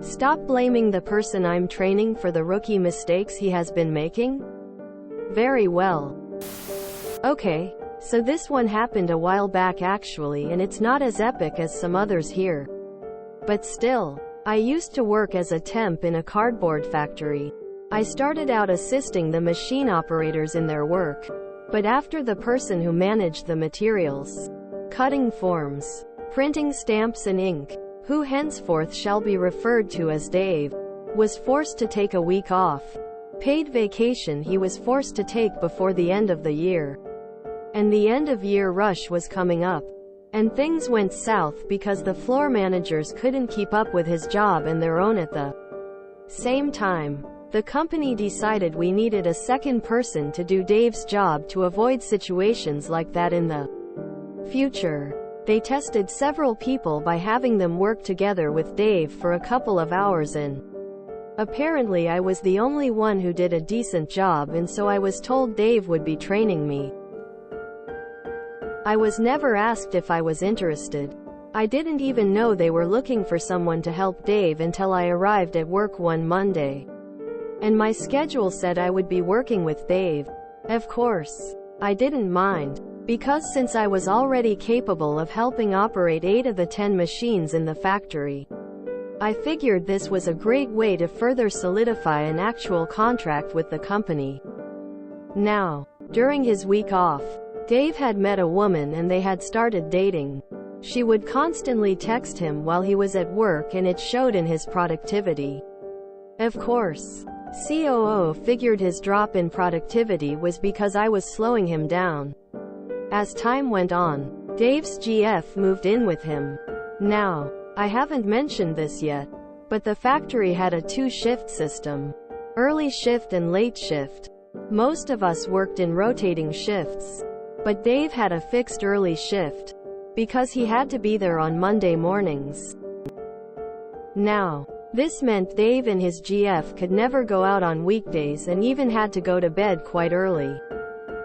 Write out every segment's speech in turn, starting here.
Stop blaming the person I'm training for the rookie mistakes he has been making? Very well. Okay, so this one happened a while back actually, and it's not as epic as some others here. But still, I used to work as a temp in a cardboard factory. I started out assisting the machine operators in their work. But after the person who managed the materials, cutting forms, printing stamps and ink, who henceforth shall be referred to as Dave, was forced to take a week off. Paid vacation he was forced to take before the end of the year. And the end of year rush was coming up. And things went south because the floor managers couldn't keep up with his job and their own at the same time. The company decided we needed a second person to do Dave's job to avoid situations like that in the future. They tested several people by having them work together with Dave for a couple of hours, and apparently I was the only one who did a decent job, and so I was told Dave would be training me. I was never asked if I was interested. I didn't even know they were looking for someone to help Dave until I arrived at work one Monday. And my schedule said I would be working with Dave. Of course, I didn't mind, because since I was already capable of helping operate 8 of the 10 machines in the factory, I figured this was a great way to further solidify an actual contract with the company. Now, during his week off, Dave had met a woman and they had started dating. She would constantly text him while he was at work, and it showed in his productivity. Of course, COO figured his drop in productivity was because I was slowing him down. As time went on, Dave's GF moved in with him. Now, I haven't mentioned this yet, but the factory had a 2-shift system. Early shift and late shift. Most of us worked in rotating shifts. But Dave had a fixed early shift, because he had to be there on Monday mornings. Now, this meant Dave and his GF could never go out on weekdays and even had to go to bed quite early.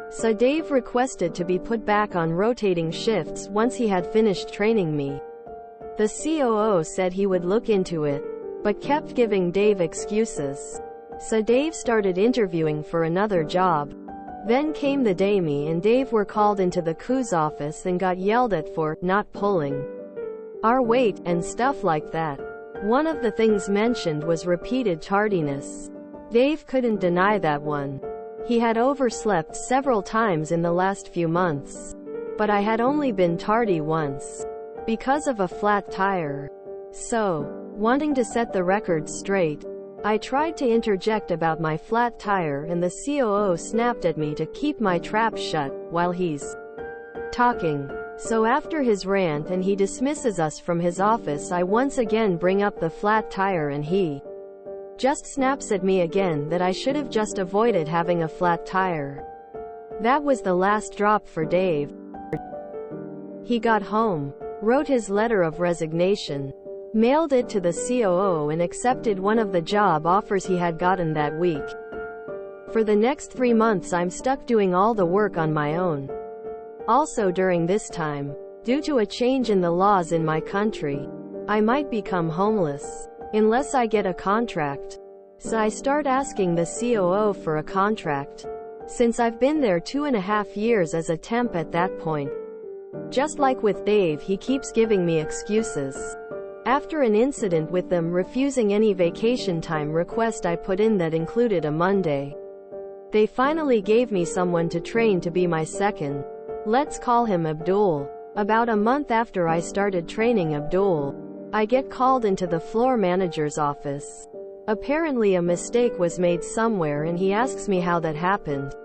So Dave requested to be put back on rotating shifts once he had finished training me. The COO said he would look into it, but kept giving Dave excuses. So Dave started interviewing for another job. Then came the day me and Dave were called into the COO's office and got yelled at for not pulling our weight and stuff like that. One of the things mentioned was repeated tardiness. Dave couldn't deny that one. He had overslept several times in the last few months. But I had only been tardy once, because of a flat tire. So, wanting to set the record straight, I tried to interject about my flat tire, and the COO snapped at me to keep my trap shut while he's talking. So after his rant and he dismisses us from his office, I once again bring up the flat tire and he just snaps at me again that I should have just avoided having a flat tire. That was the last drop for Dave. He got home, wrote his letter of resignation, mailed it to the COO, and accepted one of the job offers he had gotten that week. For the next 3 months I'm stuck doing all the work on my own. Also during this time, due to a change in the laws in my country, I might become homeless, unless I get a contract. So I start asking the COO for a contract, since I've been there 2.5 years as a temp at that point. Just like with Dave, he keeps giving me excuses. After an incident with them refusing any vacation time request I put in that included a Monday, they finally gave me someone to train to be my second. Let's call him Abdul. About a month after I started training Abdul, I get called into the floor manager's office. Apparently a mistake was made somewhere, and he asks me how that happened.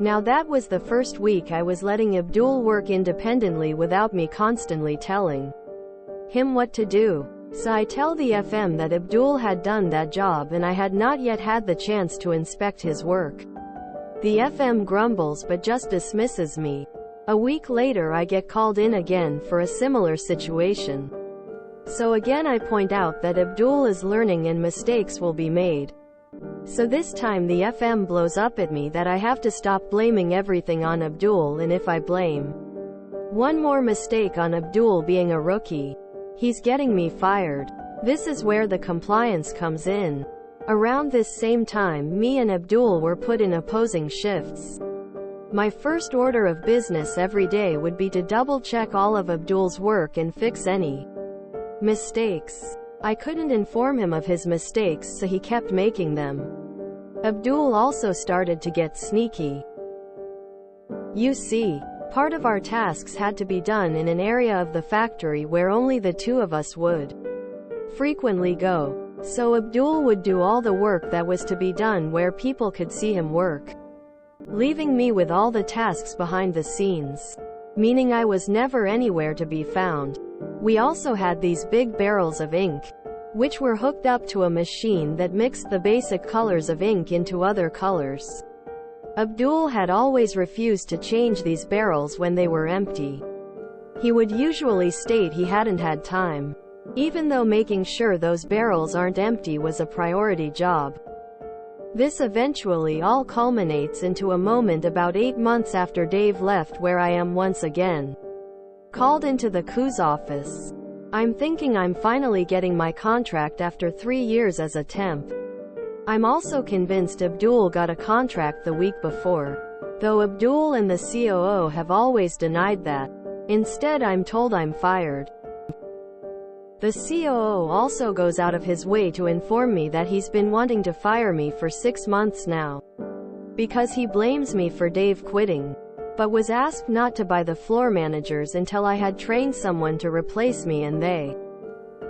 Now that was the first week I was letting Abdul work independently without me constantly telling him what to do. So I tell the FM that Abdul had done that job and I had not yet had the chance to inspect his work. The FM grumbles but just dismisses me. A week later I get called in again for a similar situation. So again I point out that Abdul is learning and mistakes will be made. So this time the FM blows up at me that I have to stop blaming everything on Abdul, and if I blame one more mistake on Abdul being a rookie, he's getting me fired. This is where the compliance comes in. Around this same time, me and Abdul were put in opposing shifts. My first order of business every day would be to double-check all of Abdul's work and fix any mistakes. I couldn't inform him of his mistakes, so he kept making them. Abdul also started to get sneaky. You see, part of our tasks had to be done in an area of the factory where only the two of us would frequently go. So Abdul would do all the work that was to be done where people could see him work, leaving me with all the tasks behind the scenes, meaning I was never anywhere to be found. We also had these big barrels of ink, which were hooked up to a machine that mixed the basic colors of ink into other colors. Abdul had always refused to change these barrels when they were empty. He would usually state he hadn't had time, even though making sure those barrels aren't empty was a priority job. This eventually all culminates into a moment about 8 months after Dave left, where I am once again called into the COO's office. I'm thinking I'm finally getting my contract after 3 years as a temp. I'm also convinced Abdul got a contract the week before, though Abdul and the COO have always denied that. Instead, I'm told I'm fired. The COO also goes out of his way to inform me that he's been wanting to fire me for 6 months now, because he blames me for Dave quitting, but was asked not to by the floor managers until I had trained someone to replace me, and they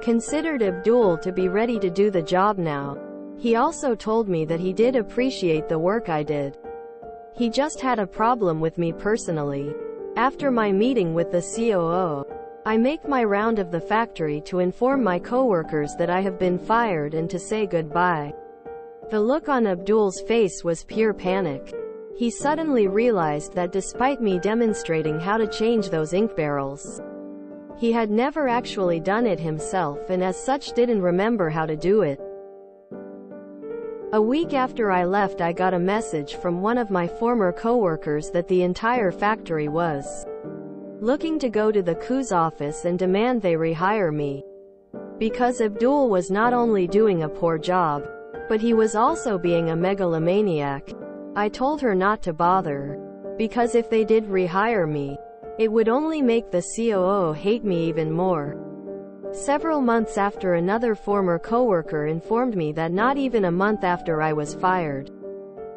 considered Abdul to be ready to do the job now. He also told me that he did appreciate the work I did. He just had a problem with me personally. After my meeting with the COO, I make my round of the factory to inform my coworkers that I have been fired and to say goodbye. The look on Abdul's face was pure panic. He suddenly realized that despite me demonstrating how to change those ink barrels, he had never actually done it himself, and as such didn't remember how to do it. A week after I left, I got a message from one of my former coworkers that the entire factory was looking to go to the COO's office and demand they rehire me, because Abdul was not only doing a poor job, but he was also being a megalomaniac. I told her not to bother, because if they did rehire me, it would only make the COO hate me even more. Several months after, another former coworker informed me that not even a month after I was fired,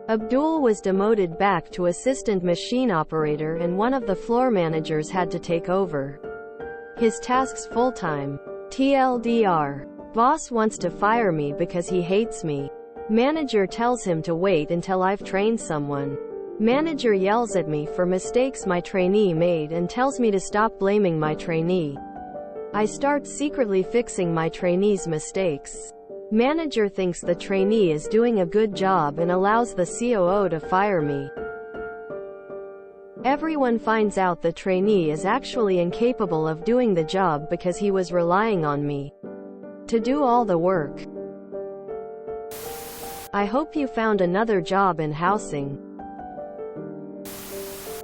Abdul was demoted back to assistant machine operator, and one of the floor managers had to take over his tasks full-time. TLDR. Boss wants to fire me because he hates me. Manager tells him to wait until I've trained someone. Manager yells at me for mistakes my trainee made and tells me to stop blaming my trainee. I start secretly fixing my trainee's mistakes. Manager thinks the trainee is doing a good job and allows the COO to fire me. Everyone finds out the trainee is actually incapable of doing the job because he was relying on me to do all the work. I hope you found another job in housing.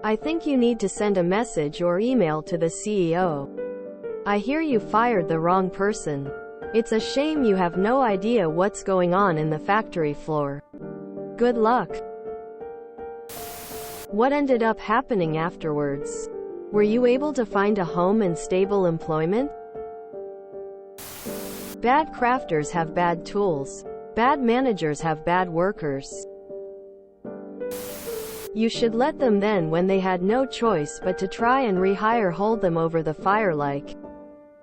I think you need to send a message or email to the CEO. I hear you fired the wrong person. It's a shame you have no idea what's going on in the factory floor. Good luck. What ended up happening afterwards? Were you able to find a home and stable employment? Bad crafters have bad tools. Bad managers have bad workers. You should let them then, when they had no choice but to try and rehire, hold them over the fire, like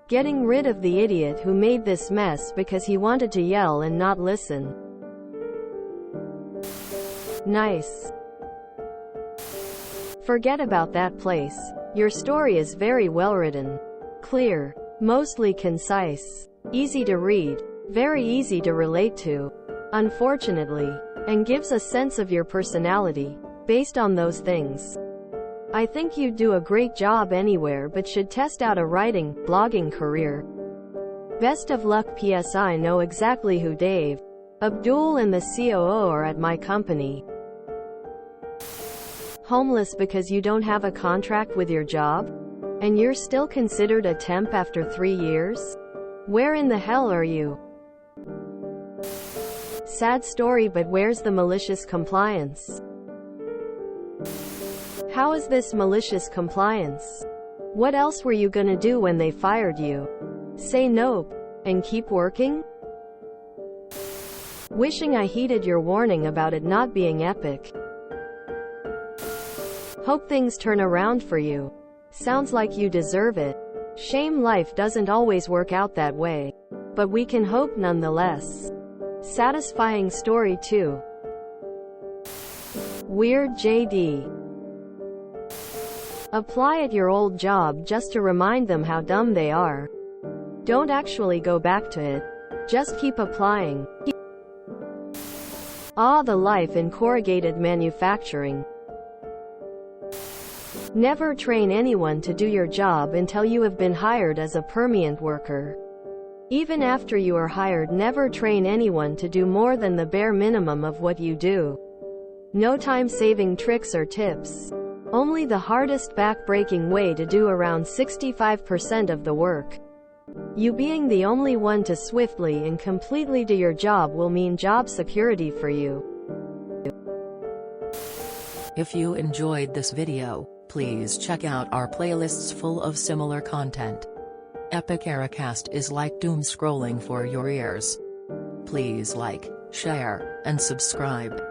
getting rid of the idiot who made this mess because he wanted to yell and not listen. Nice. Forget about that place. Your story is very well written. Clear. Mostly concise. Easy to read. Very easy to relate to. Unfortunately. And gives a sense of your personality based on those things. I think you'd do a great job anywhere, but should test out a writing, blogging career. Best of luck. P.S. I know exactly who Dave, Abdul and the COO are at my company. Homeless because you don't have a contract with your job? And you're still considered a temp after 3 years? Where in the hell are you? Sad story, but where's the malicious compliance? How is this malicious compliance? What else were you gonna do when they fired you? Say nope and keep working? Wishing I heeded your warning about it not being epic. Hope things turn around for you. Sounds like you deserve it. Shame life doesn't always work out that way. But we can hope nonetheless. Satisfying story 2. Weird JD. Apply at your old job just to remind them how dumb they are. Don't actually go back to it. Just keep applying. Ah, the life in corrugated manufacturing. Never train anyone to do your job until you have been hired as a permanent worker. Even after you are hired, never train anyone to do more than the bare minimum of what you do. No time-saving tricks or tips. Only the hardest back-breaking way to do around 65% of the work. You being the only one to swiftly and completely do your job will mean job security for you. If you enjoyed this video, please check out our playlists full of similar content. Epic Eracast is like doom scrolling for your ears. Please like, share, and subscribe.